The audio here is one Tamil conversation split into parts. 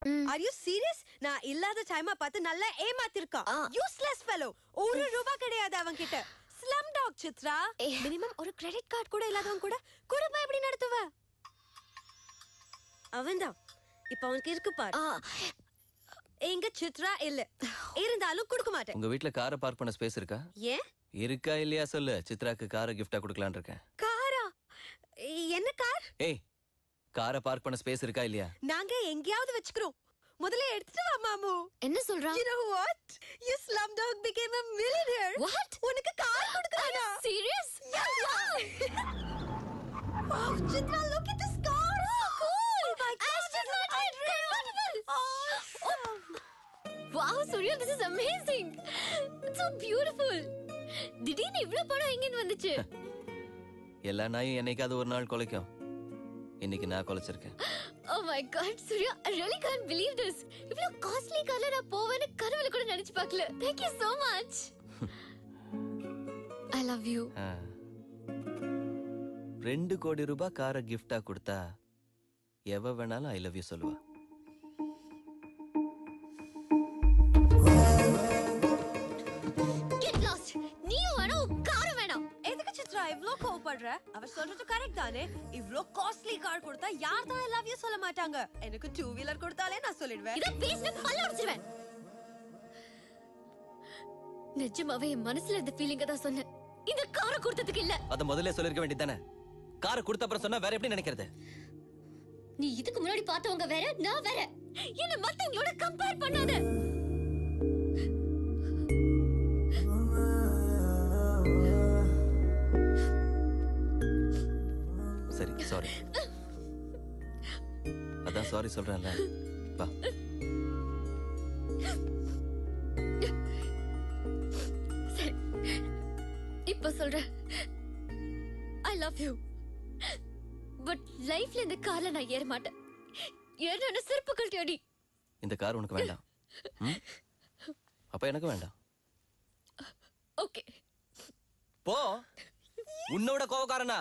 Are you serious? நான் இல்லாத டைமா பார்த்து நல்லா ஏமாத்திருக்கா. Useless fellow. ஒரு ரூபா கிடையாது அவன்கிட்ட. Slum dog Chitra. மினிமம் ஒரு கிரெடிட் கார்டு கூட இல்லாதவன் கூட குடும்பம் எப்படி நடத்துவ? அவன்தான். இப்ப அவனுக்கு இருக்கு பாரு. எங்க சித்ரா இல்ல. இருந்தாலும் கொடுக்க மாட்டேன். உங்க வீட்ல காரை பார்க் பண்ண ஸ்பேஸ் இருக்கா? ஏன்? இருக்கா இல்லையா சொல்லு. சித்ராக்கு காரை கிஃப்டா கொடுக்கலாம்னு இருக்கேன். காரா? என்ன கார்? ஏய், காரை பார்க் பண்ண ஸ்பேஸ் இருக்கா இல்லையா? நாங்க எங்கயாவது வெச்சுக்கிறோம். முதல்ல எடுத்துட்டு வா மாமு. என்ன சொல்றா? You know what? Your slum dog became a millionaire. What? உனக்கு car கொடுக்கறானா? Serious? Wow, Chitra, look at this car. So cool. Oh my God. Aston Martin convertible. Wow, Surya, this is amazing. It's so beautiful. திடீர்னு இவ்ளோ பணம் எங்க இருந்து வந்துச்சு? எல்லா நாயும் என்னைக்காவது ஒரு நாள் கொலைக்கும். இன்னைக்கு நான் கொலைச்சிருக்கேன். Oh my God, Surya, I really can't believe this. இவ்ளோ காஸ்ட்லி கார்ல நான் போவேன்னு கனவுல கூட நினைச்சு பார்க்கல. Thank you so much. I love you. 2 கோடி ரூபாய் காரை கிஃப்டா கொடுத்தா எவ வேணாலும் ஐ லவ் யூ சொல்லுவா. Get lost. நீயும் வேணும், காரும் வேணும். எதுக்கு சித்ரா இவ்ளோ கோவப்படுற? அவ சொல்றது கரெக்ட் தானே? இவ்ளோ காஸ்ட்லி கார் கொடுத்தா யார் தான் ஐ லவ் யூ சொல்ல மாட்டாங்க. எனக்கு 2 வீலர் கொடுத்தாலே நான் சொல்லிடுவேன். இத பேசின பல்ல உடைச்சிடுவேன். நிஜமாவே என் மனசுல இருந்த ஃபீலிங்க தான் சொன்னேன். இந்த காரை கொடுத்ததுக்கு இல்ல. அத முதல்ல சொல்லிருக்க வேண்டியதானே. காரை கொடுத்த அப்புறம் சொன்னா வேற எப்படி நினைக்கிறது? நீ இதுக்கு முன்னாடி பார்த்தவங்க வேற, நான் வேற. என்ன மத்தவங்களோட கம்பேர் பண்ணாத. சரி, சாரி. அதான் சாரி சொல்றேன்ல. வா. சரி. இப்ப சொல்றேன். I love you. பட் லைஃப்ல இந்த கார்ல நான் ஏற மாட்டேன். ஏறன செருப்பு கழட்டி. இந்த கார் உனக்கு வேண்டாம். அப்ப எனக்கு வேண்டாம். ஓகே. போ. உன்னோட கோவக்காரனா?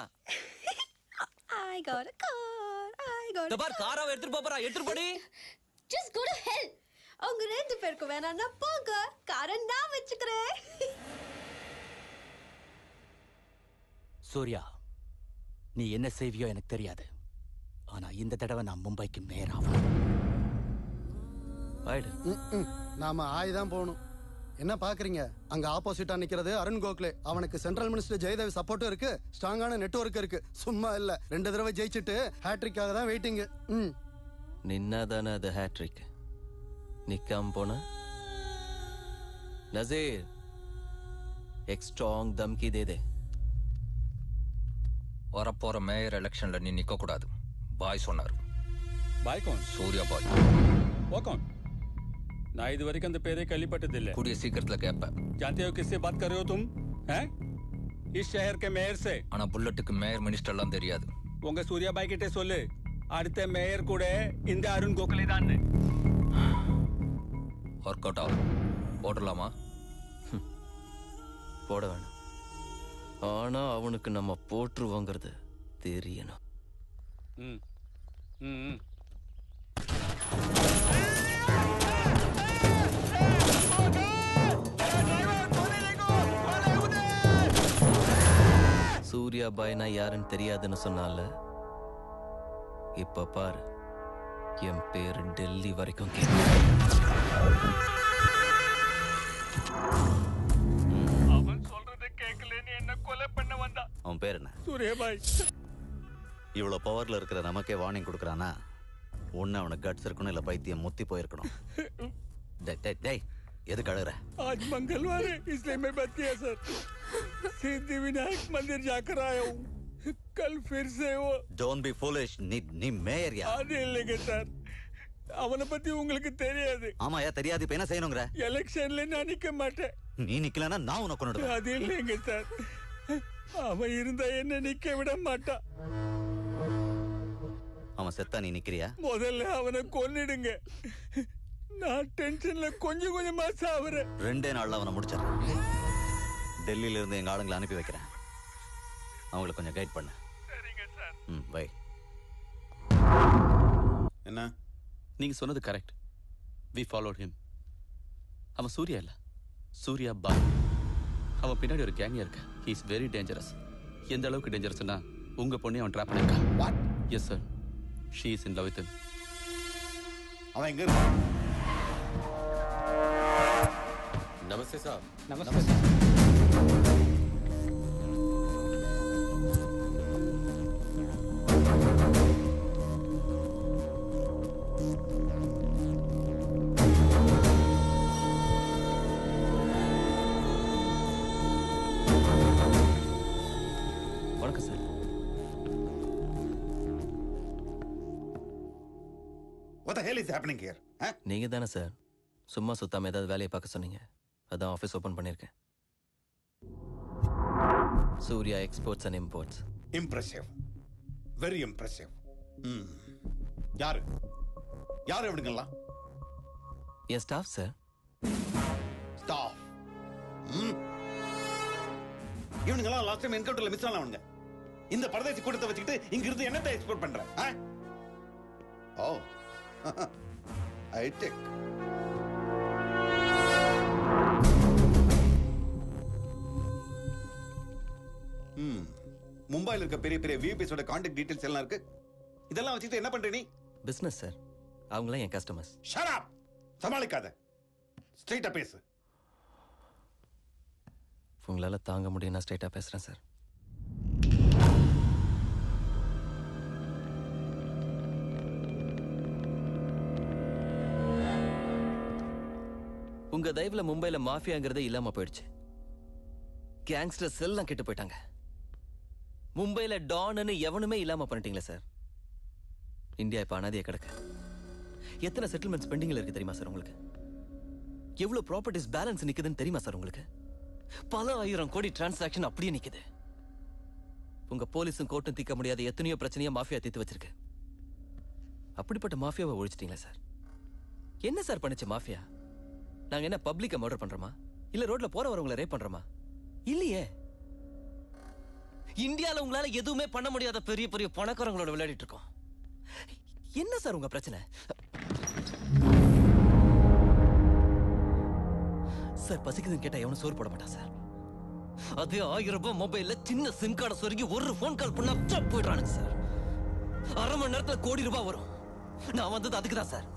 I got a car. I got. இந்த பார் காரை எடுத்துட்டு போறா. எடுத்துட்டு போடி. Just go to hell. அவங்க 2 பேருக்கு வேணாம்னா போங்க. காரை நான் வெச்சுக்கிறேன். சூர்யா, நீ என்ன செய்வியோ எனக்கு தெரியாது. ஆனா இந்த தடவை நான் மும்பைக்கு மேயர் ஆவேன். நாம ஆய்தான் போகணும். என்ன பாக்குறீங்க? அங்க ஆப்போசிட்டா நிக்கிறது அருண் கோக்லே. அவனுக்கு சென்ட்ரல் மினிஸ்டர் ஜெயதேவ் சப்போர்ட்டும் இருக்கு, ஸ்ட்ராங்கான நெட்வொர்க் இருக்கு. சும்மா இல்ல, 2 தடவை ஜெயிச்சிட்டு ஹேட்ரிக்காக தான் வெயிட்டிங். நின்னாதானே அது ஹேட்ரிக். நிக்காம போன நசீர் एक स्ट्रांग धमकी दे दे. வரப்போற மேயர் எலெக்ஷன்ல நீ நிக்க கூடாது. பாய் சொன்னாரு. பாய் कौन? சூர்யா பாய். वो कौन? நான் இது வரைக்கும் அந்த பேரே கேள்விப்பட்டதில்லை. கூடிய சீக்கிரத்துல கேட்பேன். जानते हो किससे बात कर रहे हो तुम? हैं? इस शहर के मेयर से. ஆனா புல்லட்டுக்கு மேயர் மினிஸ்டர்லாம் தெரியாது. உங்க சூர்யா பாய் கிட்ட சொல்லு, அடுத்த மேயர் கூட இந்த அருண் கோகலே தான். ஒர்க் அவுட் ஆகும். போடலாமா? போட வேணாம். ஆனா அவனுக்கு நம்ம போட்டுருவோங்கிறது தெரியணும். சூர்யா பாய்னா யாருன்னு தெரியாதுன்னு சொன்னால, இப்ப பாரு என் பேரு டெல்லி வரைக்கும் அவன் சொல்றதை கேட்கலன்னு என்ன கொலை பண்ண வந்தா. அவன் பேர் என்ன? சூர்யா பாய். இவ்வளவு பவர்ல இருக்கிற நமக்கே வார்னிங் கொடுக்கறானா? ஒண்ணு அவனுக்கு கட்ஸ் இருக்கணும், இல்ல பைத்தியம் முத்தி போயிருக்கணும். டேய் எதுக்கு அழுகுற? आज मंगलवार है इसलिए मैं बच गया सर. सिद्धि विनायक मंदिर जाकर आया हूँ. कल फिर से वो. Don't be foolish. நீ மேயர் யா? அது இல்லைங்க சார். அவனை பத்தி உங்களுக்கு தெரியாது. ஆமாயா தெரியாது. இப்ப என்ன செய்யணுங்கற? எலெக்ஷன்ல நான் நிக்க மாட்டேன். நீ நிக்கலனா நான் உன்னை கொன்னுடுவேன். அது இல்லைங்க சார். அவன் இருந்தா என்ன நிக்க விட மாட்டான். அவன் செத்தா நீ நிக்கிறியா? முதல்ல அவனை கொன்னிடுங்க. நான் டென்ஷன்ல கொஞ்சம் கொஞ்சமா சாவறேன். 2 நாள்ல அவனை முடிச்சிடுறேன். டெல்லியில இருந்து எங்க ஆளுங்களை அனுப்பி வைக்கிறேன். அவங்களை கொஞ்சம் கைட் பண்ணு. சரிங்க சார். பை. என்ன நீங்க சொன்னது கரெக்ட். We followed him. அவன் சூர்யா இல்ல, சூர்யா பாய். அவன் பின்னாடி ஒரு கேங் இருக்கு. He is very dangerous. எந்த அளவுக்கு டேஞ்சரஸ்னா உங்க பொண்ணை அவன் ட்ராப் பண்ணிருக்கான். What? Yes sir, she is in love with him. அவன் எங்க இருக்கான்? நமஸ்தே சார். நமஸ்தே சார். வணக்கம் sir. What the hell is happening here? நீங்க தானே சார் சும்மா சுத்தாம ஏதாவது வேலையை பார்க்க சொன்னீங்க. அதான் ஆஃபீஸ் ஓபன் பண்ணியிருக்கேன். Surya exports and imports. Impressive. Very impressive. யாரு யாரு இவனுங்கெல்லாம்? என் ஸ்டாஃப் சார். ஸ்டாஃப். இவனுங்கெல்லாம் லாஸ்ட் டைம் என்கவுண்டர்ல மிஸ் ஆனவனுங்க. இந்த பரதேசி கூட்டத்தை வச்சுக்கிட்டு இங்க இருந்து என்னத்தை எக்ஸ்போர்ட் பண்ற? Oh high tech. மும்பைல இருக்க பெரிய பெரிய விஐபிஸோட கான்டாக்ட் டீடைல்ஸ் எல்லாம் இருக்கு. இதெல்லாம் வச்சுக்கிட்டு என்ன பண்ற நீ? Business sir. அவங்களாம் என் கஸ்டமர்ஸ். Shut up. சமாளிக்காத. ஸ்ட்ரைட்டா பேசு. உங்களால தாங்க முடியும். நான் ஸ்ட்ரைட்டா பேசுறேன் சார். உங்க தயவுல மும்பைல மாஃபியாங்கிறதே இல்லாம போயிடுச்சு. கேங்ஸ்டர்ஸ் எல்லாம் கெட்டு போயிட்டாங்க. மும்பைல டான்னு எவனுமே இல்லாம பண்ணிட்டீங்களே சார். இந்தியா இப்ப அனாதையா கிடக்கு. எத்தனை செட்டில்மெண்ட்ஸ் பெண்டிங்ல இருக்கு தெரியுமா சார் உங்களுக்கு? எவ்வளவு ப்ராப்பர்ட்டிஸ் பேலன்ஸ் நிக்குதுன்னு தெரியுமா சார் உங்களுக்கு? பல ஆயிரம் கோடி டிரான்சாக்ஷன் அப்படியே நிக்குது. உங்க போலீஸும் கோர்ட்டும் தீர்க்க முடியாத எத்தனையோ பிரச்சனையா மாஃபியா தீர்த்து வச்சிருக்கு. அப்படிப்பட்ட மாஃபியாவை ஒழிச்சிட்டீங்களா சார்? என்ன சார் பண்ணுச்சு மாஃபியா? நாங்க என்ன பப்ளிக்க மர்டர் பண்றோமா? இல்ல ரோட்ல போற வரவங்களை ரேப் பண்றோமா? இல்லையே. இந்தியால உங்களால எதுவுமே பண்ண முடியாத பெரிய பெரிய பணக்காரங்களோட விளையாடிட்டு இருக்கோம். என்ன சார் உங்க பிரச்சனை? சார் பசிக்குதுன்னு கேட்டா எவனும் சோறு போட மாட்டான் சார். அதே 1000 ரூபாய் மொபைல்ல சின்ன சிம் கார்டை சொருகி ஒரு போன் கால் பண்ணா போயிடுறானுங்க சார். அரை மணி நேரத்துல கோடி ரூபாய் வரும். நான் வந்தது அதுக்கு தான் சார்.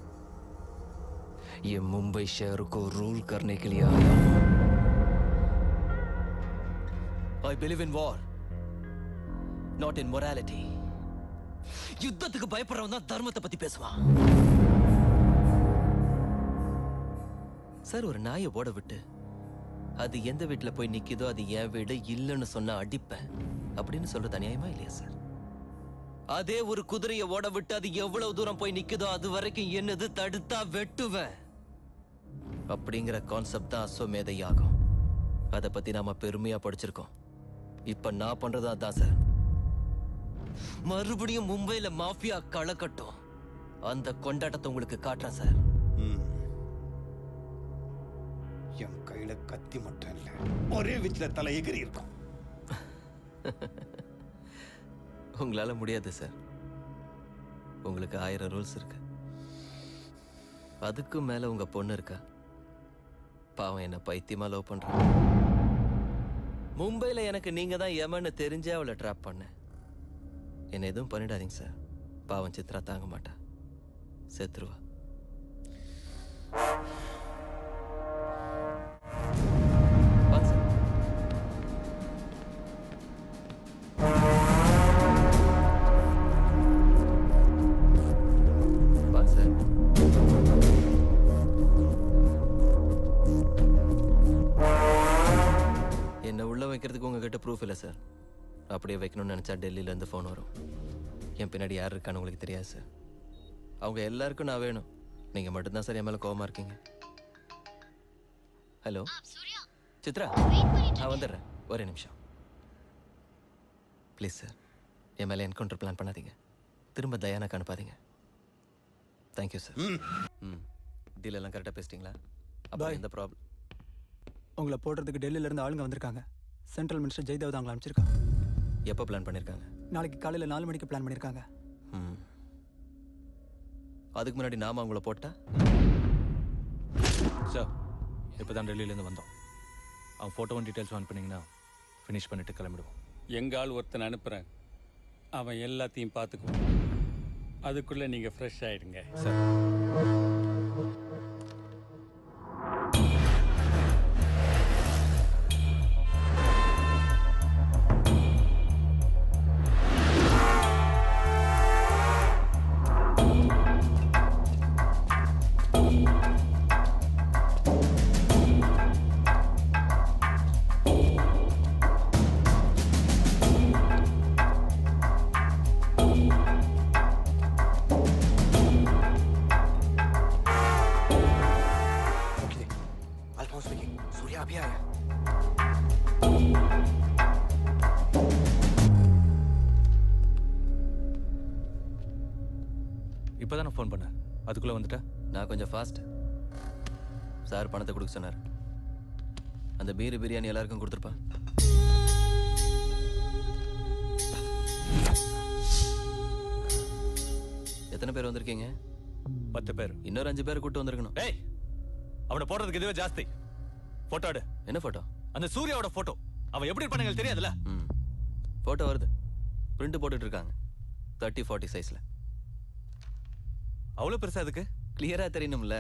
ये मुंबई शहर को रूल करने के लिए आया हूं. I believe in war, not in morality. யுத்தத்துக்கு பயப்படுறவன் தான் தர்மத்தை பத்தி பேசுவான். சார் ஒரு நாயை ஓட விட்டு அது எந்த வீட்டுல போய் நிக்குதோ அது என் வீடு இல்லைன்னு சொன்னா அடிப்பேன் அப்படின்னு சொல்றது அநியாயமா இல்லையா சார்? அதே ஒரு குதிரையை ஓட விட்டு அது எவ்வளவு தூரம் போய் நிக்குதோ அது வரைக்கும் என்னது தடுத்தா வெட்டுவேன் அப்படிங்கிற கான்செப்ட் தான் அஸ்வமேத யாகம். அதை பத்தி நாம பெருமையா படிச்சிருக்கோம். இப்ப நான் பண்றது அதான் சார். மறுபடியும் மும்பைல மாஃபியா களக்கட்டும். அந்த கொண்டாட்டத்தை உங்களுக்கு காட்டுறேன் சார். என் கையில கத்தி மட்டும் இல்ல, ஒரே வீச்சுல தலை எகிரி இருக்கும். உங்களால முடியாது சார். உங்களுக்கு 1000 ரூல்ஸ் இருக்கு. அதுக்கும் மேல உங்க பொண்ணு இருக்கா. பாவம் என்ன பைத்தியமா லவ் பண்ற. மும்பைல எனக்கு நீங்க தான் யமன்னு தெரிஞ்சே அவளை ட்ராப் பண்ண. என்ன எதுவும் பண்ணிடாதீங்க சார். பாவம் சித்ரா தாங்க மாட்டா, செத்துருவா. என்ன உள்ள வைக்கிறதுக்கு உங்ககிட்ட ப்ரூஃப் இல்லை சார். அப்படியே வைக்கணும்னு நினைச்சா டெல்லியில இருந்து ஃபோன் வரும். என் பின்னாடி யார் இருக்கான்னு உங்களுக்கு தெரியாது சார். அவங்க எல்லாருக்கும் நான் வேணும். நீங்க மட்டும்தான் சார் என் மேல கோவமா இருக்கீங்க. ஹலோ சித்ரா, நான் வந்துடுறேன், ஒரே நிமிஷம் ப்ளீஸ் சார். என் மேலே என்கவுண்டர் பிளான் பண்ணாதீங்க. திரும்ப தயானாக்கு அனுப்பாதீங்க. Thank you sir. டீல் எல்லாம் கரெக்டாக பேசிட்டீங்களா? அப்போ எந்த ப்ராப்ளம்? உங்களை போடுறதுக்கு டெல்லியில இருந்து ஆளுங்க வந்திருக்காங்க. சென்ட்ரல் மினிஸ்டர் ஜெய்தேவ் தான் அனுப்பிச்சிருக்காங்க. எப்போ பிளான் பண்ணியிருக்காங்க? நாளைக்கு காலையில் 4 மணிக்கு பிளான் பண்ணியிருக்காங்க. அதுக்கு முன்னாடி நாம அவங்கள போட்டா? சார் இப்போ தான் டெல்லியிலேருந்து வந்தோம். அவன் ஃபோட்டோவும் டீட்டெயில்ஸ் ஆன் பண்ணிங்கன்னா ஃபினிஷ் பண்ணிட்டு கிளம்பிடுவோம். எங்க ஆள் ஒருத்தன் அனுப்புறேன், அவன் எல்லாத்தையும் பார்த்துக்குவான். அதுக்குள்ள நீங்க ஃப்ரெஷ் ஆயிடுங்க. சார் இப்போ தான் ஃபோன் பண்ணேன், அதுக்குள்ளே வந்துட்டேன். நான் கொஞ்சம் ஃபாஸ்ட். சார் பணத்தை கொடுக்க சொன்னார். அந்த பீரு பிரியாணி எல்லாருக்கும் கொடுத்துருப்பா. எத்தனை பேர் வந்திருக்கீங்க? 10 பேர். இன்னொரு 5 பேர் கூட்டு வந்திருக்கணும். ஏய், அவனை போடுறதுக்கு இதுவே ஜாஸ்தி. போட்டோ எடு. என்ன போட்டோ? அந்த சூர்யாவோட போட்டோ. அவன் எப்படி இருப்பானுங்க தெரியாதுல்ல? போட்டோ வருது, பிரிண்ட் போட்டுட்டு இருக்காங்க. 30-40 சைஸ்ல. அவ்வளோ பெருசா அதுக்கு கிளியரா தெரியணும்ல.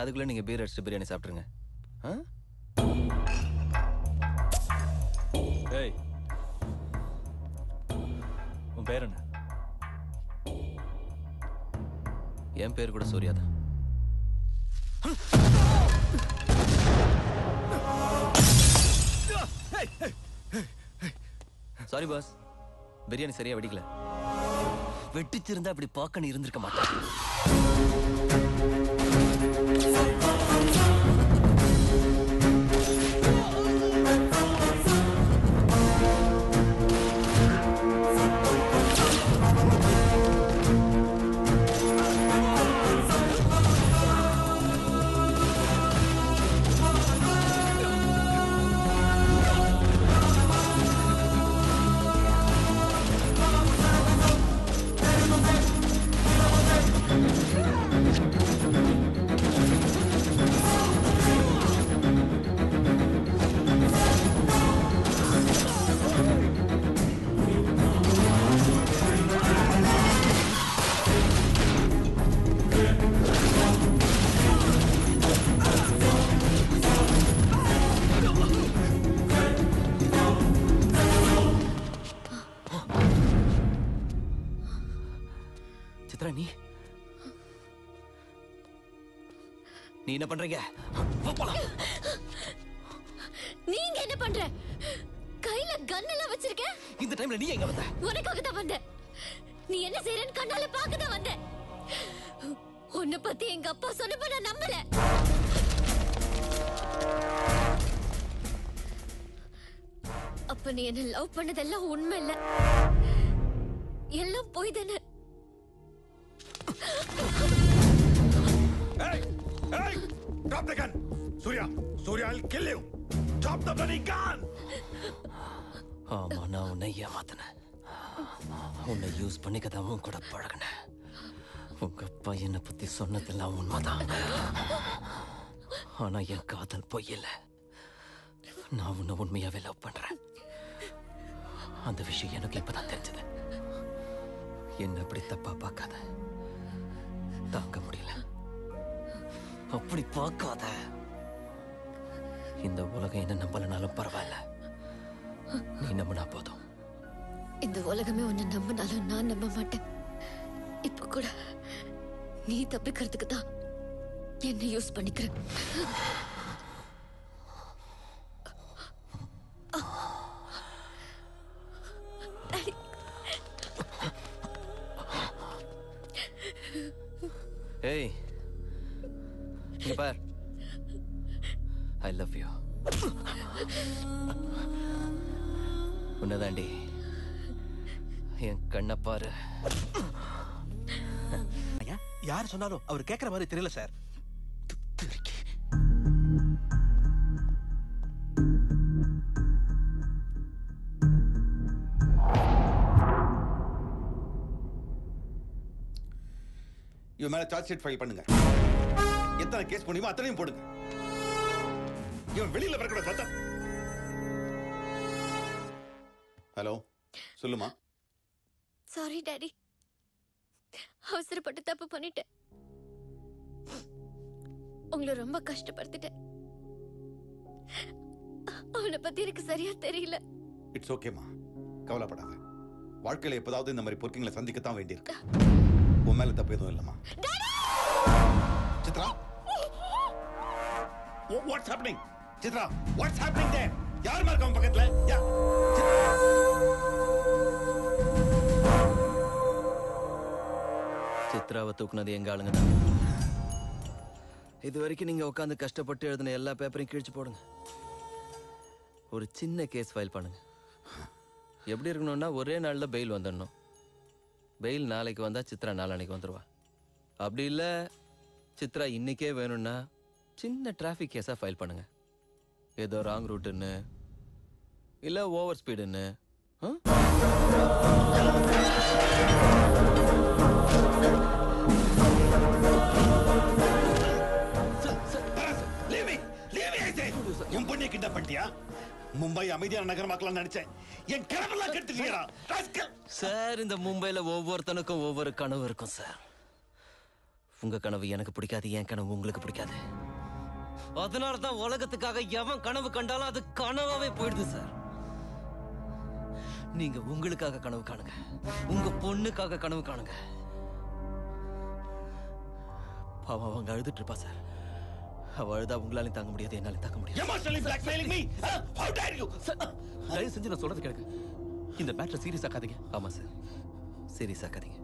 அதுக்குள்ள நீங்க பீர் அடிச்சுட்டு பிரியாணி சாப்பிட்டுருங்க. ஏய், உன் பேர் என்ன? என் பேர் கூட சூர்யா தான். சாரி பாஸ், பிரியாணி சரியா வெடிக்கல. வெட்டிச்சிருந்தா அப்படி பார்க்க இருந்திருக்க மாட்டேன். நீ என்ன பண்றீங்க? நீங்க என்ன பண்ற? கையில கன் எல்லாம் வச்சிருக்க. இந்த டைம்ல நீ எங்க வந்த? உனக்காக தான் வந்தேன். நீ என்ன செய்றன்னு கண்ணால பார்க்க தான் வந்தேன். உன்னை பத்தி எங்க அப்பா சொன்னப்ப நான் நம்பல. அப்ப நீ என்ன லவ் பண்ணதெல்லாம் உண்மை இல்ல, எல்லாம் போய் தானே. Hey! Drop the gun! Surya! Surya, I'll kill you! Drop the bloody gun! ஆமா, நான் உன்னை ஏமாத்தினேன். உன்னை யூஸ் பண்ணிக்கதான் உன் கூட பழகினேன். உங்க அப்பா என்னை பத்தி சொன்னதெல்லாம் உண்மைதான். ஆனா என் காதல் பொய் இல்ல. நான் உன்னை உண்மையாவே லவ் பண்றேன். அந்த விஷயம் எனக்கு இப்பதான் தெரிஞ்சது. என்ன அப்படி தப்பா பார்க்காத. தாங்க முடியல. அப்படி பார்க்காத. இந்த உலகம் என்ன நம்பலனாலும் பரவாயில்ல, நீ நம்பினா போதும். இந்த உலகமே உன்னை நம்பினாலும் நான் நம்ப மாட்டேன். இப்ப கூட நீ தப்பிக்கிறதுக்கு தான் என்ன யூஸ் பண்ணிக்கிற. ஏய், இங்க பார். I love you. உன்னதாண்டி என் கண்ணை பாரு. யார் சொன்னாலும் அவர் கேட்கிற மாதிரி தெரியல சார். இவன் மேல சார்ஜ் ஷீட் ஃபைல் பண்ணுங்க. எத்தனை கேஸ் முடியுமோ அத்தனையும் போடுங்க. இவன் வெளியில வரக்கூடாது பார்த்தா. ஹலோ, சொல்லுமா. சாரி டாடி, அவசரப்பட்டு தப்பு பண்ணிட்டேன். உங்களை ரொம்ப கஷ்டப்படுத்திட்டேன். அவனை பத்தி எனக்கு சரியா தெரியல. இட்ஸ் ஓகேமா, கவலைப்படாத. வாழ்க்கையில எப்போதாவது இந்த மாதிரி பொறுக்கிங்களை சந்திக்கத்தான் வேண்டியிருக்கு. உன் மேல தப்பு எதுவும் இல்லம்மா. Chitra, what's happening? Chitra, what's happening there? யார் இருக்காங்க பக்கத்துல? சித்ராவை தூக்குனது எங்க ஆளுங்க தான். இது வரைக்கும் நீங்க உட்காந்து கஷ்டப்பட்டு எழுதின எல்லா பேப்பரையும் கிழிச்சு போடுங்க. ஒரு சின்ன கேஸ் ஃபைல் பண்ணுங்க. எப்படி இருக்கணும்னா ஒரே நாள்ல பெயில் வந்துடணும். பெயில் நாளைக்கு வந்தா சித்ரா நாளைக்கு வந்துருவா. அப்படி இல்ல சித்ரா இன்னைக்கே வேணும்னா சின்ன டிராஃபிக் கேஸா ஃபைல் பண்ணுங்க. ஏதோ ராங் ரூட்டுன்னு இல்ல ஓவர் ஸ்பீடுன்னு. என் பொண்ணை கிண்டப் பண்ணிட்டியா? மும்பை அமைதியான நகரமாக்கலாம் நினைச்சேன். என் கனவெல்லாம் கெடுத்துட்டீங்களா சார்? இந்த மும்பைல ஒவ்வொருத்தனுக்கும் ஒவ்வொரு கனவு இருக்கும் சார். உங்க கனவு எனக்கு பிடிக்காது, என் கனவு உங்களுக்கு பிடிக்காது. அதனாலதான் உலகத்துக்காக எவன் கனவு கண்டாலும் அது கனவாவே போயிடுது சார். நீங்க உங்களுக்காக கனவு காணுங்க, உங்க பொண்ணுக்காக கனவு காணுங்க. பாவம் அவங்க அழுதுட்டு இருப்பா சார். அவ அழுதா உங்களாலையும் தாங்க முடியாது, என்னாலையும் தாங்க முடியாது. தயவு செஞ்சு நான் சொல்றது கேளுங்க. இந்த மேட்டரை சீரியஸ் ஆக்காதீங்க. ஆமா சார், சீரியஸ் ஆக்காதீங்க.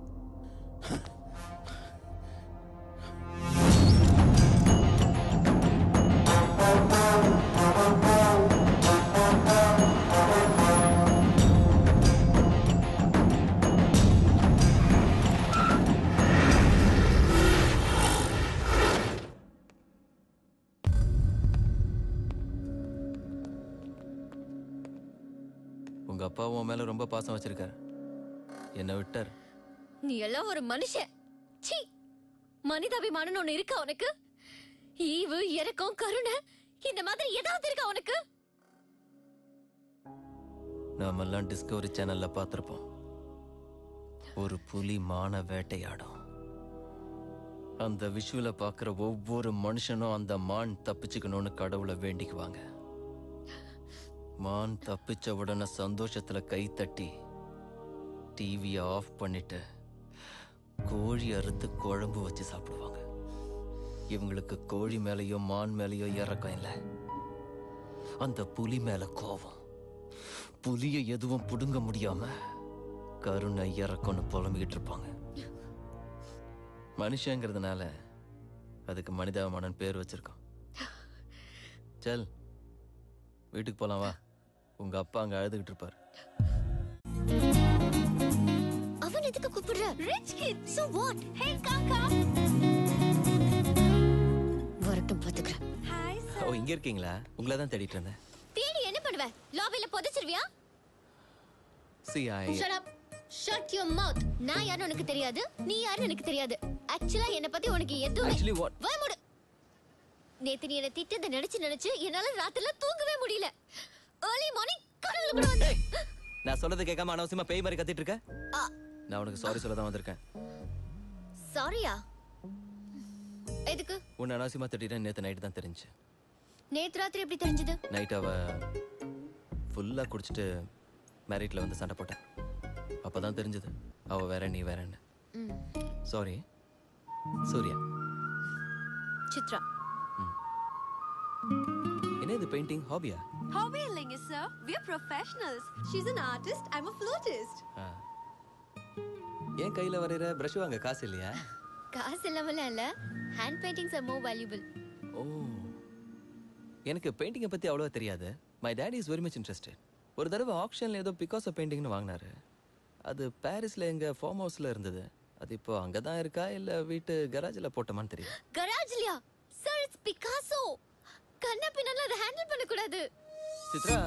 உங்க அப்பா உன் மேல ரொம்ப பாசம் வச்சிருக்காரு, என்ன விட்டார். நீ எல்லாம் ஒரு மனுஷன். சீ, மனிதாபிமானம் ஒண்ணு இருக்கா உனக்கு? ஈவு, இரக்கம், கருணை இந்த மாதிரி ஏதாவது இருக்கா உனக்கு? நாமெல்லாம் டிஸ்கவரி சேனல்ல பார்த்திருப்போம். ஒரு புலி மான வேட்டையாடும். அந்த விஷுவல பார்க்குற ஒவ்வொரு மனுஷனும் அந்த மான் தப்பிச்சுக்கணும்னு கடவுளை வேண்டிக்குவாங்க. மான் தப்பிச்ச உடனே சந்தோஷத்துல கை தட்டி டிவியை ஆஃப் பண்ணிட்டு கோழி அறுத்து குழம்பு வச்சு சாப்பிடுவாங்க. இவங்களுக்கு கோழி மேலேயோ மான் மேலேயோ இறக்கம் இல்லை, அந்த புலி மேல கோபம். புலியை எதுவும் புடுங்க முடியாம கருணை இறக்கம்னு புலம்பிக்கிட்டு இருப்பாங்க. மனுஷங்கிறதுனால அதுக்கு மனிதாபிமானன் பேர் வச்சிருக்கோம். சல், வீட்டுக்கு போலாம் வா. உங்க அப்பா அங்க அழுதுகிட்டு இருப்பாரு. அவன் எதுக்கு கூப்பிடுற? Rich kid, so what? Hey, காக்கா. வரட்டும் பாத்துக்கிறேன். ஹாய் ஓ, இங்க இருக்கீங்களா? உங்களை தான் தேடிட்டு இருந்தேன். தேடி என்ன பண்ணுவ? லாபில புதைச்சிருவியா? See, Shut up. Shut your mouth. நான் யாருன்னு உனக்கு தெரியாது, நீ யாருன்னு எனக்கு தெரியாது. ஆக்சுவலா என்ன பத்தி உனக்கு எதுவும் Actually what? வா மூடு. நேத்து நீ என்ன திட்டத நினைச்சு என்னால ராத்திரில தூங்கவே முடியல. early morning கனவுல கூட வந்து. நான் சொல்றது கேட்காம அனாவசியமா பேய் மாதிரி கத்திட்டு இருக்க. நான் உனக்கு சாரி சொல்ல தான் வந்திருக்கேன். சாரியா? எதுக்கு? உன்னை அனாவசியமா திட்டிட்டேன். நேத்து நைட் தான் தெரிஞ்சு. நேத்து ராத்திரி எப்படி தெரிஞ்சது? நைட் அவ ஃபுல்லா குடிச்சிட்டு மேரிட்ல வந்து சண்டை போட்டேன். அப்பதான் தெரிஞ்சது அவ வேற நீ வேறன்னு. சாரி சூர்யா. சித்ரா. என்ன இது பெயிண்டிங் ஹாபியா? Hobby இல்லைங்க sir, we are professionals. She's an artist, I'm a flautist. ஏன் கையில வரையற பிரஷ் வாங்க காசு இல்லையா? காசு இல்லாமலாம் இல்ல, hand paintings are more valuable. Oh, எனக்கு பெயிண்டிங்கை பத்தி அவ்வளவா தெரியாது. My daddy is very much interested. ஒரு தடவை ஆக்ஷன்ல ஏதோ பிகாசோ பெயிண்டிங்னு வாங்கினாரு. அது பாரிஸ்ல எங்க ஃபார்ம் ஹவுஸ்ல இருந்தது. அது இப்போ அங்கதான் இருக்கா இல்ல வீட்டு கராஜ்ல போட்டமான்னு தெரியல. கராஜ்லயா? Sir, it's Picasso. கண்ணா பின்னால அதை ஹேண்டில் பண்ண கூடாது. சித்ரா,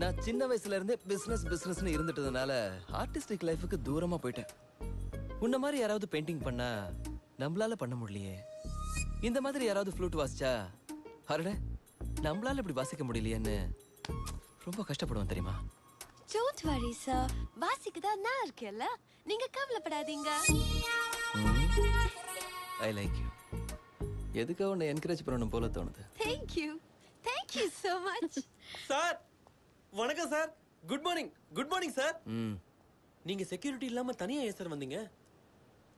நான் சின்ன வயசுல இருந்தே பிசினஸ்னு இருந்துட்டதுனால ஆர்டிஸ்டிக் லைஃபுக்கு தூரமா போயிட்டேன். உன்ன மாதிரி யாராவது பெயிண்டிங் பண்ணா நம்மளால பண்ண முடியலையே. இந்த மாதிரி யாராவது ஃப்ளூட் வாசிச்சா அரட நம்மளால இப்படி வாசிக்க முடியலையேன்னு ரொம்ப கஷ்டப்படுவோம் தெரியுமா? Don't worry sir. வாசிக்குதா நான் இருக்கேன்ல. நீங்க கவலைப்படாதீங்க. I like you. எதுக்கு உன்னை என்கரேஜ் பண்ணணும் போல தோணுது. Thank you. Thank you so much. Sir வணக்கம் sir. Good morning. Good morning sir. நீங்க செக்யூரிட்டி இல்லாம தனியா ஏன் சார் வந்தீங்க?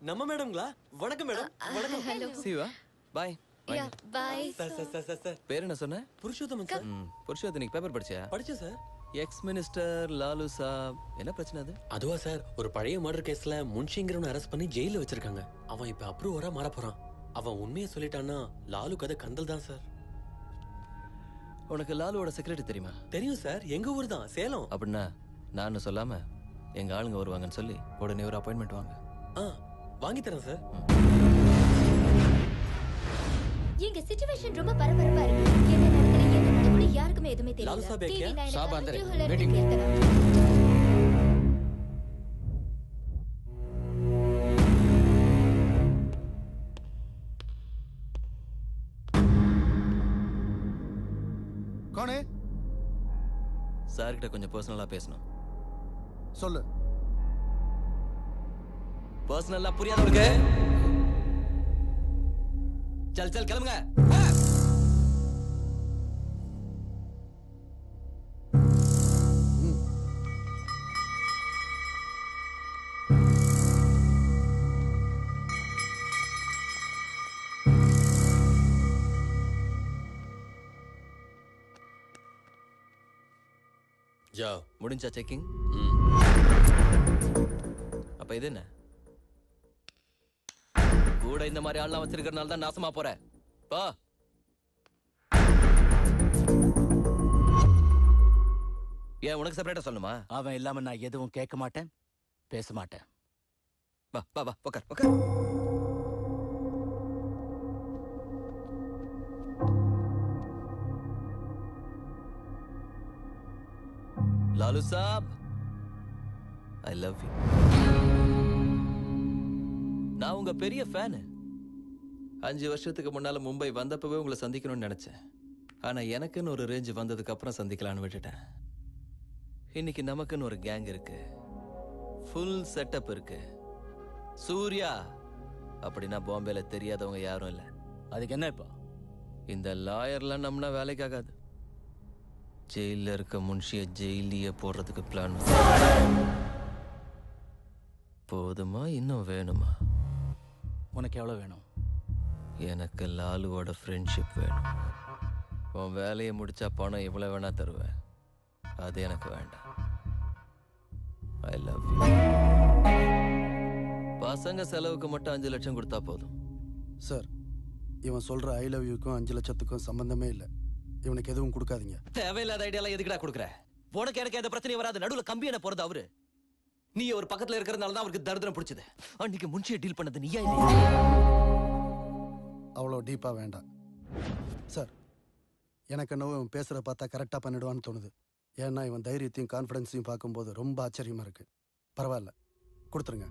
நம்ம மேடம்ங்களா? வணக்கம் மேடம். வணக்கம். ஹலோ. சிவா பாய். யா பாய். சார் பேர் என்ன சொன்ன? புருஷோத்தமன் சார். புருஷோத்தம் நீங்க பேப்பர் படிச்சியா? படிச்சேன் சார். எக்ஸ் மினிஸ்டர் லாலு சாப் என்ன பிரச்சனை அது? அதுவா சார், ஒரு பழைய மர்டர் கேஸ்ல முன்ஷிங்கிறவனை அரெஸ்ட் பண்ணி ஜெயில வச்சிருக்காங்க. அவன் இப்ப அப்ரூவரா மாற போறான். அவன் உண்மையை சொல்லிட்டான்னா லாலு கதை கந்தல் தான் சார். உனக்கு லாலுவோட செக்ரட்டரி தெரியுமா? தெரியும் சார், எங்க ஊர் தான், சேலம். அப்படின்னா நான் சொல்லாம எங்க ஆளுங்க வருவாங்கன்னு சொல்லி உடனே ஒரு அப்பாயின்மெண்ட் வாங்க. வாங்கி தரேன் சார். எங்க சிச்சுவேஷன் ரொம்ப பரபரப்பா இருக்கு. என்ன நடக்குது என்ன நடக்குது யாருக்குமே எதுமே தெரியல. லாலு சாப் டிவி क्या? साहब अंदर है, मीटिंग में। कौन है? சார் கிட்ட கொஞ்சம் பர்சனலா பேசணும். சொல்லு. பர்சனலா புரியாத உனக்கு? चल चल கிளம்புங்க. जाओ. முடிஞ்சா செக்கிங்? அப்ப இது என்ன? கூட இந்த மாதிரி ஆள்லாம் வச்சிருக்கிறனால தான் நாசமா போற. பா. ஏன் உனக்கு செப்பரேட்டா சொல்லணுமா? அவன் இல்லாம நான் எதுவும் கேட்க மாட்டேன், பேச மாட்டேன். வா வா வா உட்கார் உட்கார். லாலு சாப், I love you. நான் உங்க பெரிய ஃபேனு. 5 வருஷத்துக்கு முன்னால மும்பை வந்தப்பவே உங்களை சந்திக்கணும்னு நினைச்சேன். ஆனா எனக்குன்னு ஒரு ரேஞ்ச் வந்ததுக்கு அப்புறம் சந்திக்கலான்னு விட்டுட்டேன். இன்னைக்கு நமக்குன்னு ஒரு கேங் இருக்கு, ஃபுல் செட்டப் இருக்கு. சூர்யா அப்படின்னா பாம்பேல தெரியாதவங்க யாரும் இல்ல. அதுக்கு என்ன இப்போ? இந்த லாயர்லாம் நம்மனா வேலைக்காகாது. ஜெயில இருக்க முன்ஷிய ஜெயிலிய போடுறதுக்கு பிளான். போதுமா இன்னும் வேணுமா? உனக்கு எவ்வளவு வேணும்? எனக்கு லாலுவோட ஃப்ரெண்ட்ஷிப் வேணும். உன் வேலையை முடிச்சா பணம் எவ்வளவு வேணா தருவேன். அது எனக்கு வேண்டாம். I love you. பசங்க செலவுக்கு மட்டும் 5 லட்சம் கொடுத்தா போதும். சார், இவன் சொல்ற ஐ லவ் யூக்கும் 5 லட்சத்துக்கும் சம்பந்தமே இல்லை. இவனுக்கு எதுவும் கொடுக்காதீங்க. தேவையில்லாத ஐடியாலாம் எதுக்குடா கொடுக்குற? உனக்கு எனக்கு எந்த பிரச்சனையும் வராது. நடுவில் கம்பி என்ன போறது அவரு. நீ ஒரு பக்கத்துல இருக்கிறதுனால தான் அவருக்கு தரித்திரம் பிடிச்சது. அன்னைக்கு முன்ஷியை டீல் பண்ணது நீயா இல்லையா? அவ்வளோ டீப்பா வேண்டாம் சார். எனக்கு என்னவோ இவன் பேசுற பார்த்தா கரெக்டா பண்ணிடுவான்னு தோணுது. ஏன்னா இவன் தைரியத்தையும் கான்ஃபிடன்ஸையும் பார்க்கும்போது ரொம்ப ஆச்சரியமா இருக்கு. பரவாயில்ல, கொடுத்துருங்க.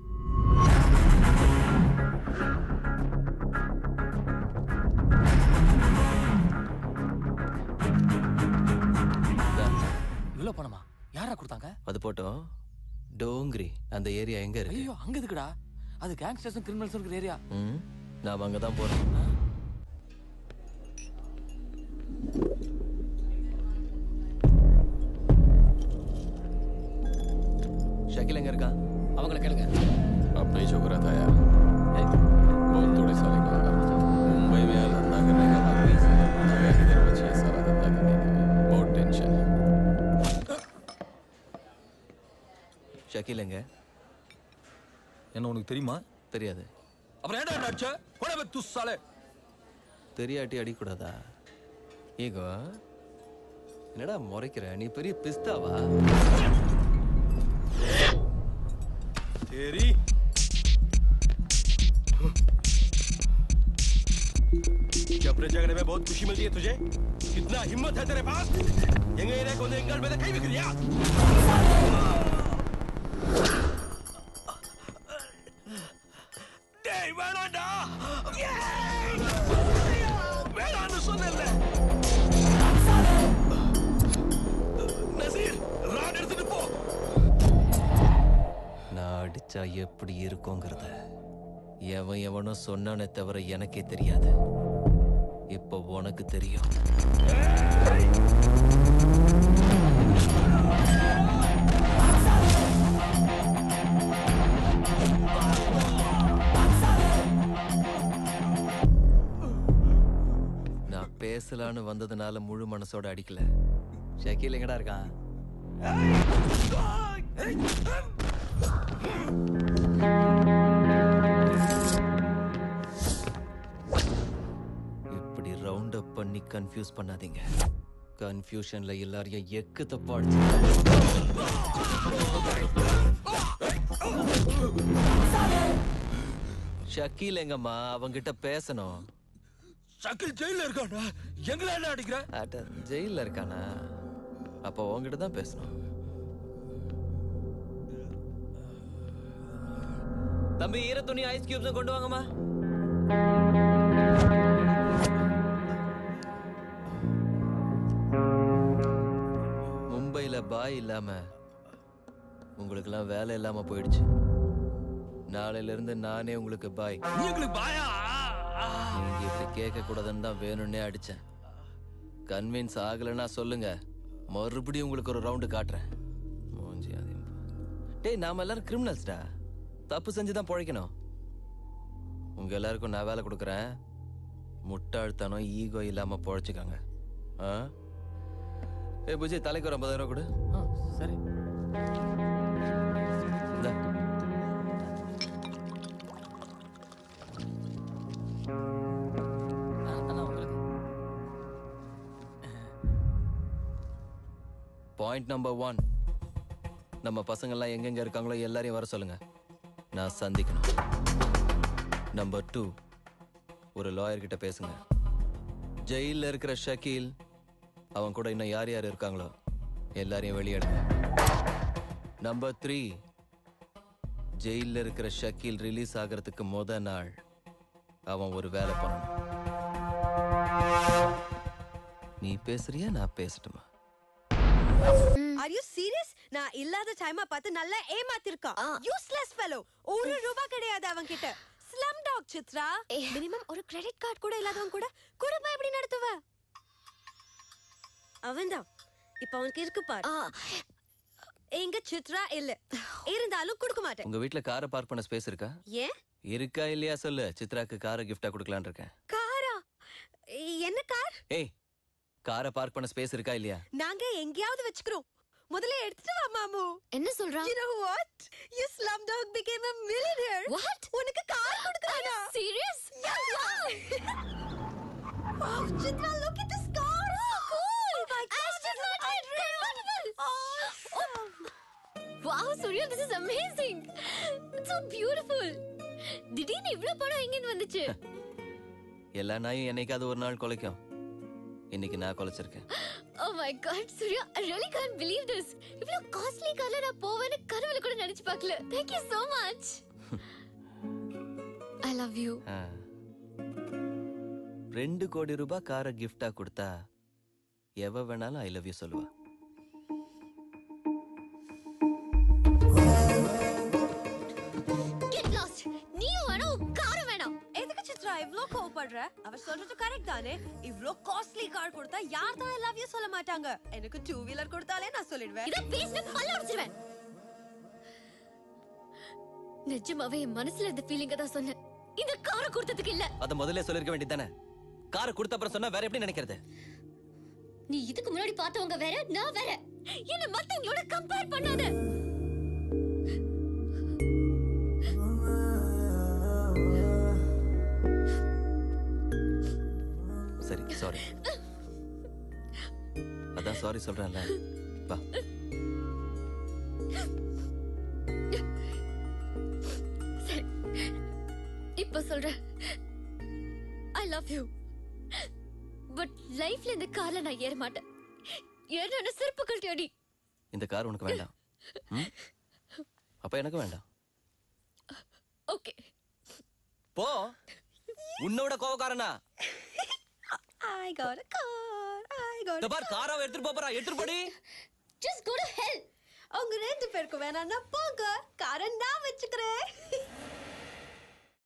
இவ்வளவு பணமா? யாரா கொடுத்தாங்க? அது போட்டோம். டோங்கிரி அந்த ஏரியா எங்க இருக்கு? ஐயோ, அங்க இருக்குடா. அது கேங்ஸ்டர்ஸும் கிரிமினல்ஸும் இருக்கிற ஏரியா. நாம அங்கதான் போறோம். ஷக்கில் எங்க இருக்கா? அவங்கள கேளுங்க. अपना ही छोकरा था यार, बहुत थोड़े साल का होगा. मुंबई में यार धंधा करने का मन नहीं है. जगह किधर बची है सारा धंधा करने के लिए. बहुत टेंशन है. ஷக்கில் எங்க? என்ன உனக்கு தெரியுமா? தெரியாது. அப்புறம் ஏன்டா அடிச்ச? கொலை வெத்து சாலே. தெரியாட்டி அடிக்கூடாதா? ஈகோ என்னடா முறைக்கிற? நீ பெரிய பிஸ்தாவா? तेरी क्या अपने झगड़े में बहुत खुशी मिलती है तुझे? कितना हिम्मत है तेरे पास? எங்க ஏரியா கொண்டு எங்கள் மேல கை வைக்கிறியா? கேட்டா எப்படி இருக்குங்கிறத எவன் எவனோ சொன்னானே தவிர எனக்கே தெரியாது. இப்போ உனக்கு தெரியும். நான் பேசலான்னு வந்ததுனால முழு மனசோட அடிக்கல. ஷக்கீல் எங்கடா இருக்கான்? இப்படி ரவுண்ட் அப் பண்ணி கன்ஃபியூஸ் பண்ணாதீங்க. கன்ஃபியூஷன்ல எல்லாரையும் எக்கு தப்பா ஷக்கீல் எங்கம்மா? அவங்கிட்ட பேசணும். ஷக்கீல் ஜெயில இருக்கானா? எங்களை என்ன அடிக்கிற? ஜெயில இருக்கானா? அப்ப உங்ககிட்ட தான் பேசணும். தம்பி, ஈர துணி ஐஸ் கியூப்ஸ் கொண்டு வாங்கம்மா. மும்பைல பாய் இல்லாம உங்களுக்கெல்லாம் வேலை இல்லாம போயிடுச்சு. நாளையில இருந்து நானே உங்களுக்கு பாய். நீங்க இப்படி கேட்க கூடாதுன்னு தான் வேணும்னே அடிச்சேன். கன்வின்ஸ் ஆகலைன்னா சொல்லுங்க, மறுபடியும் உங்களுக்கு ஒரு ரவுண்டு காட்டுறேன். டேய், நாம எல்லாரும் கிரிமினல்ஸ்டா. தப்பு செஞ்சுதான் பொழைக்கணும். உங்க எல்லாருக்கும் நான் வேலை கொடுக்குறேன். முட்டாள்தனம் ஈகோ இல்லாம பொழைச்சுக்காங்க. ஏ புஜி, தலைக்கு ஒரு 50,000 கொடு. சரி. பாயிண்ட் நம்பர் 1, நம்ம பசங்கள்லாம் எங்கெங்க இருக்காங்களோ எல்லாரையும் வர சொல்லுங்க. நான் சந்திக்கணும். நம்பர் 2, ஒரு லாயர் கிட்ட பேசுங்க. ஜெயில இருக்கிற ஷக்கீல், அவன் கூட இன்னும் யார் யார் இருக்காங்களோ எல்லாரையும் வெளியேடுங்க. நம்பர் 3, ஜெயில இருக்கிற ஷக்கீல் ரிலீஸ் ஆகிறதுக்கு முத நாள் அவன் ஒரு வேலை பண்ணணும். நீ பேசுறியா நான் பேசட்டுமா? Are you serious? நான் இல்லாத டைமா பார்த்து நல்லா ஏமாத்திருக்கான். Useless fellow. ஒரு ரூபா கிடையாது அவன்கிட்ட. Slum dog Chitra. மினிமம் ஒரு கிரெடிட் கார்டு கூட இல்லாதவன் கூட குடும்பம் எப்படி நடத்துவ? அவன்தான் இப்ப அவனுக்கு இருக்கு பாரு. எங்க சித்ரா இல்ல, இருந்தாலும் கொடுக்க மாட்டேன். உங்க வீட்ல காரை பார்க் பண்ண ஸ்பேஸ் இருக்கா? ஏன் இருக்கா இல்லையா சொல்லு. சித்ராக்கு காரை கிஃப்டா கொடுக்கலான்னு இருக்கேன். காரா? என்ன கார்? ஏய், காரை பார்க் பண்ண ஸ்பேஸ் இருக்கா இல்லையா? நாங்க எங்கயாவது வெச்சுக்கிறோம். முதல்ல எடுத்துட்டு வா மாமு. என்ன சொல்றா? You know what? Your slumdog became a millionaire. What? உனக்கு car கொடுக்கறானா? Serious? Yeah. Wow, Chitra, look at this car. So cool. Oh my God. Aston Martin convertible. Awesome. Wow, Surya, this is amazing. It's so beautiful. திடீர்னு இவ்ளோ பணம் எங்க வந்துச்சு? எல்லா நாயும் என்னைக்காவது ஒரு நாள் கொலைக்கும். இன்னைக்கு நான் கொலைச்சிருக்கேன். Oh my God, Surya, I really can't believe this. இவ்ளோ காஸ்ட்லி கார்ல நான் போவேன்னு கனவுல கூட நினைச்சு பார்க்கல. Thank you so much. I love you. 2 கோடி ரூபாய் காரை கிஃப்டா கொடுத்தா எவ வேணாலும் ஐ லவ் யூ சொல்லுவா. Get lost. நீயும் வேணும், காரும் வேணும். எதுக்கு சித்ரா இவ்ளோ கோவப்படுற? அவர் சொல்றது கரெக்ட் தானே? இவ்ளோ காஸ்ட்லி கார் கொடுத்தா யார் தான் ஐ லவ் யூ சொல்ல மாட்டாங்க. எனக்கு 2 வீலர் கொடுத்தாலே நான் சொல்லிடுவேன். இத பேசின பல்ல உடைச்சிடுவேன். நிஜமாவே என் மனசுல இருந்த ஃபீலிங்க தான் சொன்னேன். இந்த காரை கொடுத்ததுக்கு இல்ல. அத முதல்ல சொல்லிருக்க வேண்டியதானே. காரை கொடுத்த அப்புறம் சொன்னா வேற எப்படி நினைக்கிறது? நீ இதுக்கு முன்னாடி பார்த்தவங்க வேற, நான் வேற. என்ன மத்தவங்களோட கம்பேர் பண்ணாத. சரி, சாரி. அதான் சாரி சொல்றேன்ல. வா. சரி, இப்ப சொல்றேன். I love you. பட் லைஃப்ல இந்த கார்ல நான் ஏற மாட்டேன். ஏறன செருப்பு கழட்டி அடி. இந்த கார் உனக்கு வேண்டாம். அப்ப எனக்கு வேண்டாம். ஓகே. போ. உன்னோட கோவக்காரனா? I got a car. இந்த பார், காராவை எடுத்துட்டு போறா. எடுத்துட்டு போடி. Just go to hell. உங்க 2 பேருக்கு வேணாம்னா போங்க, காரை நான் வச்சுக்கிறேன்.